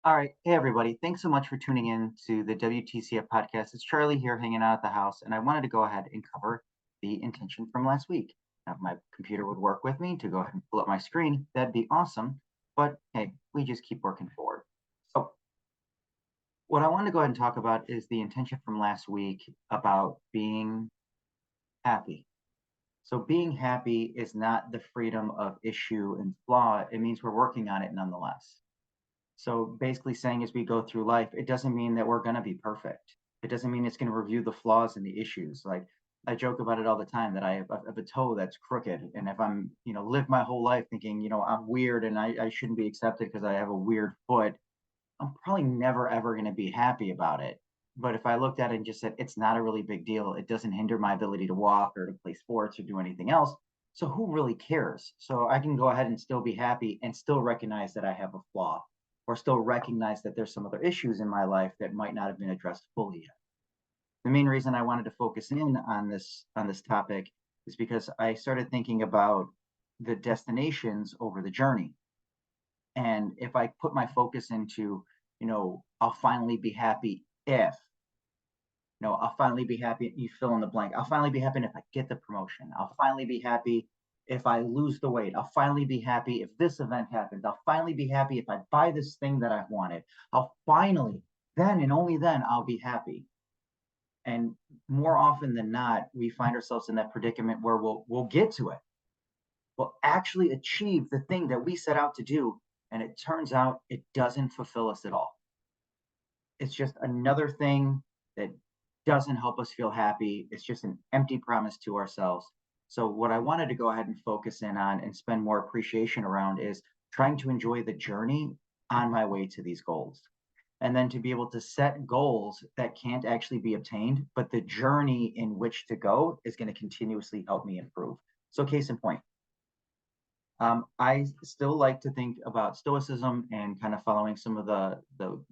All right. Hey, everybody. Thanks so much for tuning in to the WTCF podcast. It's Charlie here hanging out at the house, and I wanted to go ahead and cover the intention from last week. Now, if my computer would work with me to go ahead and pull up my screen, that'd be awesome. But hey, we just keep working forward. So, what I want to go ahead and talk about is the intention from last week about being happy. So, being happy is not the freedom of issue and flaw, it means we're working on it nonetheless. So basically saying as we go through life, it doesn't mean that we're going to be perfect. It doesn't mean it's going to review the flaws and the issues. Like I joke about it all the time that I have a toe that's crooked. And if I'm, live my whole life thinking, I'm weird and I shouldn't be accepted because I have a weird foot, I'm probably never ever going to be happy about it. But if I looked at it and just said, it's not a really big deal, it doesn't hinder my ability to walk or to play sports or do anything else. So who really cares? So I can go ahead and still be happy and still recognize that I have a flaw or still recognize that there's some other issues in my life that might not have been addressed fully yet. The main reason I wanted to focus in on this topic is because I started thinking about the destinations over the journey. And if I put my focus into, I'll finally be happy if, I'll finally be happy, you fill in the blank. I'll finally be happy if I get the promotion. I'll finally be happy if I lose the weight. I'll finally be happy if this event happens. I'll finally be happy if I buy this thing that I've wanted. I'll finally, then and only then I'll be happy. And more often than not, we find ourselves in that predicament where we'll get to it. We'll actually achieve the thing that we set out to do. And it turns out it doesn't fulfill us at all. It's just another thing that doesn't help us feel happy. It's just an empty promise to ourselves. So, what I wanted to go ahead and focus in on and spend more appreciation around is trying to enjoy the journey on my way to these goals. And then to be able to set goals that can't actually be obtained, but the journey in which to go is going to continuously help me improve. So, case in point, I still like to think about stoicism and kind of following some of the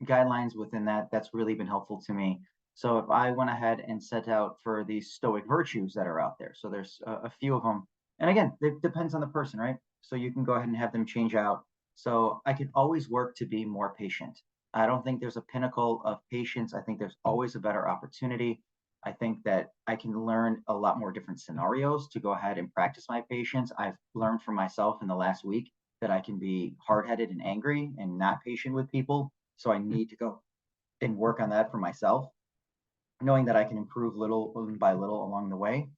guidelines within that. That's really been helpful to me. So if I went ahead and set out for these stoic virtues that are out there, so there's a few of them, and again, it depends on the person, right? So you can go ahead and have them change out. So I can always work to be more patient. I don't think there's a pinnacle of patience. I think there's always a better opportunity. I think that I can learn a lot more different scenarios to go ahead and practice my patience. I've learned from myself in the last week that I can be hard headed and angry and not patient with people. So I need to go and work on that for myself, knowing that I can improve little by little along the way.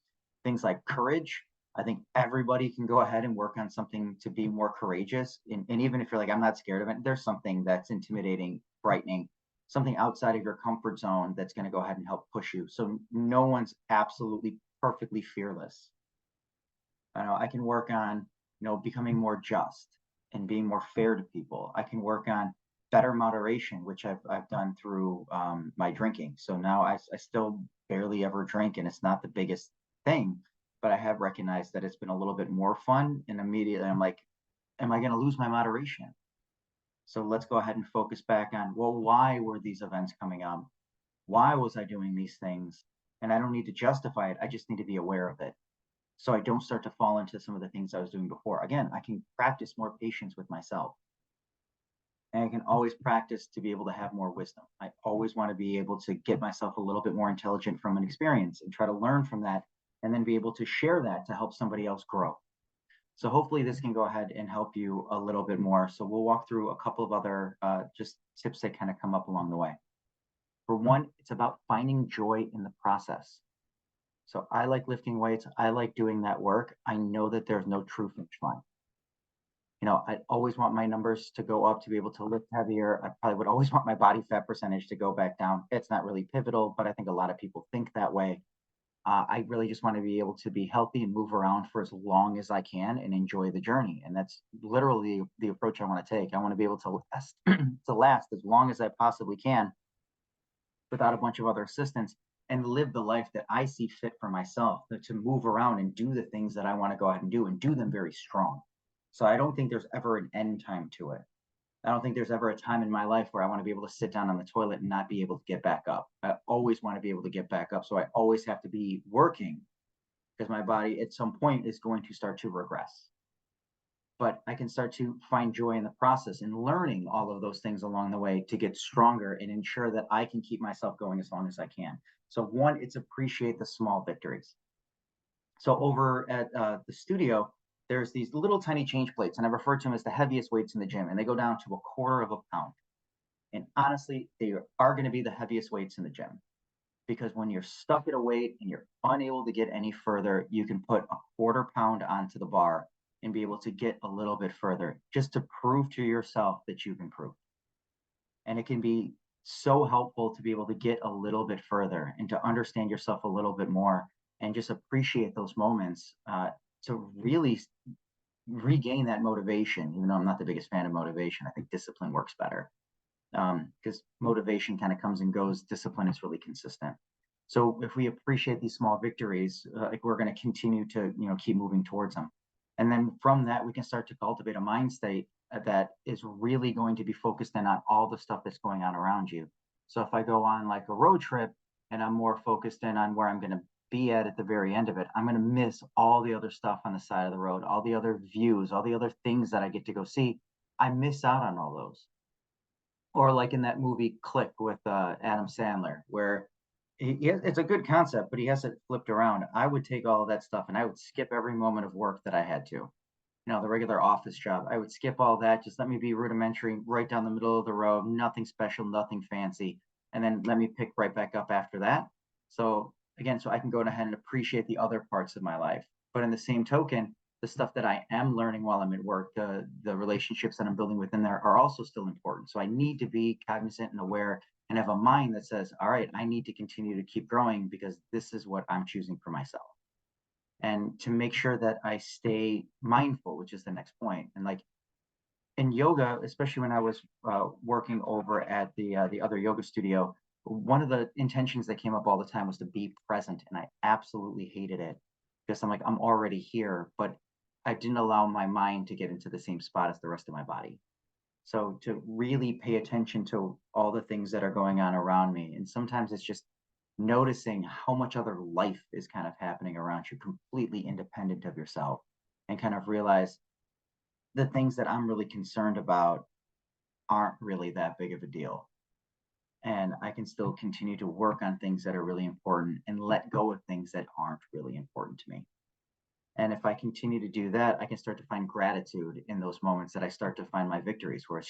Things like courage. I think everybody can go ahead and work on something to be more courageous. And even if you're like, I'm not scared of it, there's something that's intimidating, frightening, something outside of your comfort zone that's going to go ahead and help push you. So no one's absolutely perfectly fearless. I can work on, becoming more just and being more fair to people. I can work on better moderation, which I've done through my drinking. So now I still barely ever drink, and it's not the biggest thing, but I have recognized that it's been a little bit more fun. And immediately I'm like, am I going to lose my moderation? So let's go ahead and focus back on, well, why were these events coming up? Why was I doing these things? And I don't need to justify it. I just need to be aware of it so I don't start to fall into some of the things I was doing before. Again, I can practice more patience with myself. And I can always practice to be able to have more wisdom. I always want to be able to get myself a little bit more intelligent from an experience and try to learn from that and then be able to share that to help somebody else grow. So hopefully this can go ahead and help you a little bit more. So we'll walk through a couple of other just tips that kind of come up along the way. For one, it's about finding joy in the process. So I like lifting weights. I like doing that work. I know that there's no true finish line. I always want my numbers to go up to be able to lift heavier. I probably would always want my body fat percentage to go back down. It's not really pivotal, but I think a lot of people think that way. I really just want to be able to be healthy and move around for as long as I can and enjoy the journey. And that's literally the approach I want to take. I want to be able to last, to last as long as I possibly can without a bunch of other assistance and live the life that I see fit for myself to move around and do the things that I want to go ahead and do them very strong. So I don't think there's ever an end time to it. I don't think there's ever a time in my life where I want to be able to sit down on the toilet and not be able to get back up. I always want to be able to get back up. So I always have to be working because my body at some point is going to start to regress. but I can start to find joy in the process and learning all of those things along the way to get stronger and ensure that I can keep myself going as long as I can. So, one, it's appreciate the small victories. So, over at the studio, there's these little tiny change plates, and I refer to them as the heaviest weights in the gym, and they go down to a quarter of a pound. And honestly, they are going to be the heaviest weights in the gym because when you're stuck at a weight and you're unable to get any further, you can put a quarter pound onto the bar and be able to get a little bit further just to prove to yourself that you've improved. And it can be so helpful to be able to get a little bit further and to understand yourself a little bit more and just appreciate those moments to really regain that motivation. Even though I'm not the biggest fan of motivation, I think discipline works better because motivation kind of comes and goes. Discipline is really consistent. So if we appreciate these small victories, like we're going to continue to keep moving towards them, and then from that we can start to cultivate a mind state that is really going to be focused in on all the stuff that's going on around you. So if I go on like a road trip and I'm more focused in on where I'm going to be at the very end of it, I'm going to miss all the other stuff on the side of the road, all the other views, all the other things that I get to go see. I miss out on all those. Or like in that movie Click with Adam Sandler, where it's a good concept, but he has it flipped around. I would take all of that stuff and I would skip every moment of work that I had to. The regular office job. I would skip all that. Just let me be rudimentary, right down the middle of the road, nothing special, nothing fancy, and then let me pick right back up after that. So again, so I can go ahead and appreciate the other parts of my life. But in the same token, the stuff that I am learning while I'm at work, the relationships that I'm building within there are also still important. So I need to be cognizant and aware and have a mind that says, all right, I need to continue to keep growing because this is what I'm choosing for myself. And to make sure that I stay mindful, which is the next point. And like in yoga, especially when I was working over at the other yoga studio, one of the intentions that came up all the time was to be present, and I absolutely hated it because I'm like, I'm already here, but I didn't allow my mind to get into the same spot as the rest of my body. So to really pay attention to all the things that are going on around me, and sometimes it's just noticing how much other life is kind of happening around you, completely independent of yourself, and kind of realize the things that I'm really concerned about aren't really that big of a deal. And I can still continue to work on things that are really important and let go of things that aren't really important to me. And if I continue to do that, I can start to find gratitude in those moments that I start to find my victories, where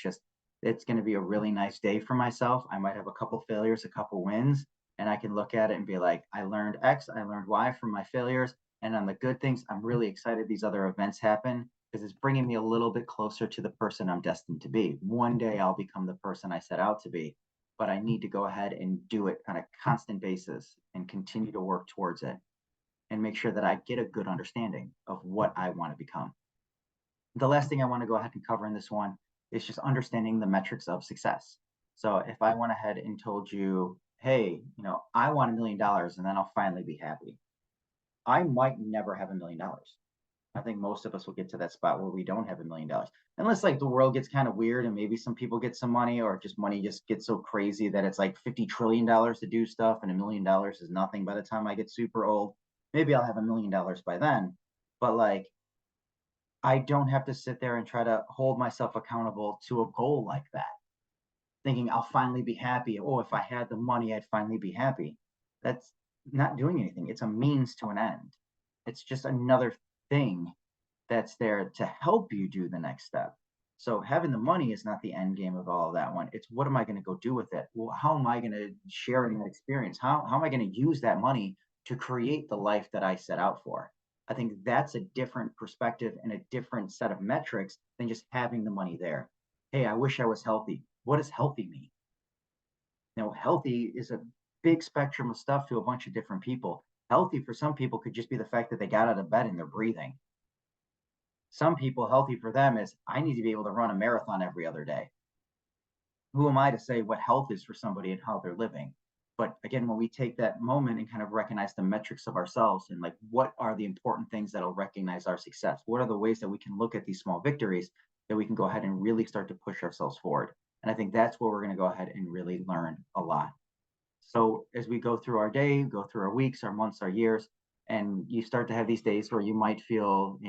it's going to be a really nice day for myself. I might have a couple failures, a couple wins, and I can look at it and be like, I learned X, I learned Y from my failures. And on the good things, I'm really excited these other events happen because it's bringing me a little bit closer to the person I'm destined to be. One day I'll become the person I set out to be, but I need to go ahead and do it on a constant basis and continue to work towards it and make sure that I get a good understanding of what I want to become. The last thing I want to go ahead and cover in this one is just understanding the metrics of success. So if I went ahead and told you, hey, I want $1 million and then I'll finally be happy, I might never have $1 million. I think most of us will get to that spot where we don't have $1 million, unless like the world gets kind of weird and maybe some people get some money, or just money just gets so crazy that it's like $50 trillion to do stuff and $1 million is nothing by the time I get super old. Maybe I'll have $1 million by then. But like, I don't have to sit there and try to hold myself accountable to a goal like that, thinking I'll finally be happy. Oh, if I had the money, I'd finally be happy. That's not doing anything. It's a means to an end. It's just another thing that's there to help you do the next step. So having the money is not the end game of all of that one. It's what am I going to go do with it? Well, how am I going to share in that experience? How am I going to use that money to create the life that I set out for? I think that's a different perspective and a different set of metrics than just having the money there. Hey, I wish I was healthy. What does healthy mean? Healthy is a big spectrum of stuff to a bunch of different people. Healthy for some people could just be the fact that they got out of bed and they're breathing. Some people, healthy for them is I need to be able to run a marathon every other day. Who am I to say what health is for somebody and how they're living? But again, when we take that moment and kind of recognize the metrics of ourselves and like what are the important things that'll recognize our success? What are the ways that we can look at these small victories that we can go ahead and really start to push ourselves forward? And I think that's where we're going to go ahead and really learn a lot. So as we go through our day, go through our weeks, our months, our years, and you start to have these days where you might feel,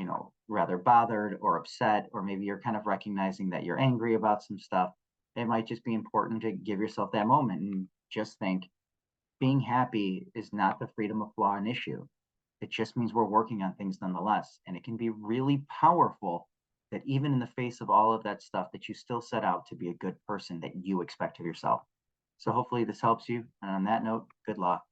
rather bothered or upset, or maybe you're kind of recognizing that you're angry about some stuff. It might just be important to give yourself that moment and just think being happy is not the freedom of flaw an issue. It just means we're working on things nonetheless. And it can be really powerful that even in the face of all of that stuff, that you still set out to be a good person that you expect of yourself. So hopefully this helps you. And on that note, good luck.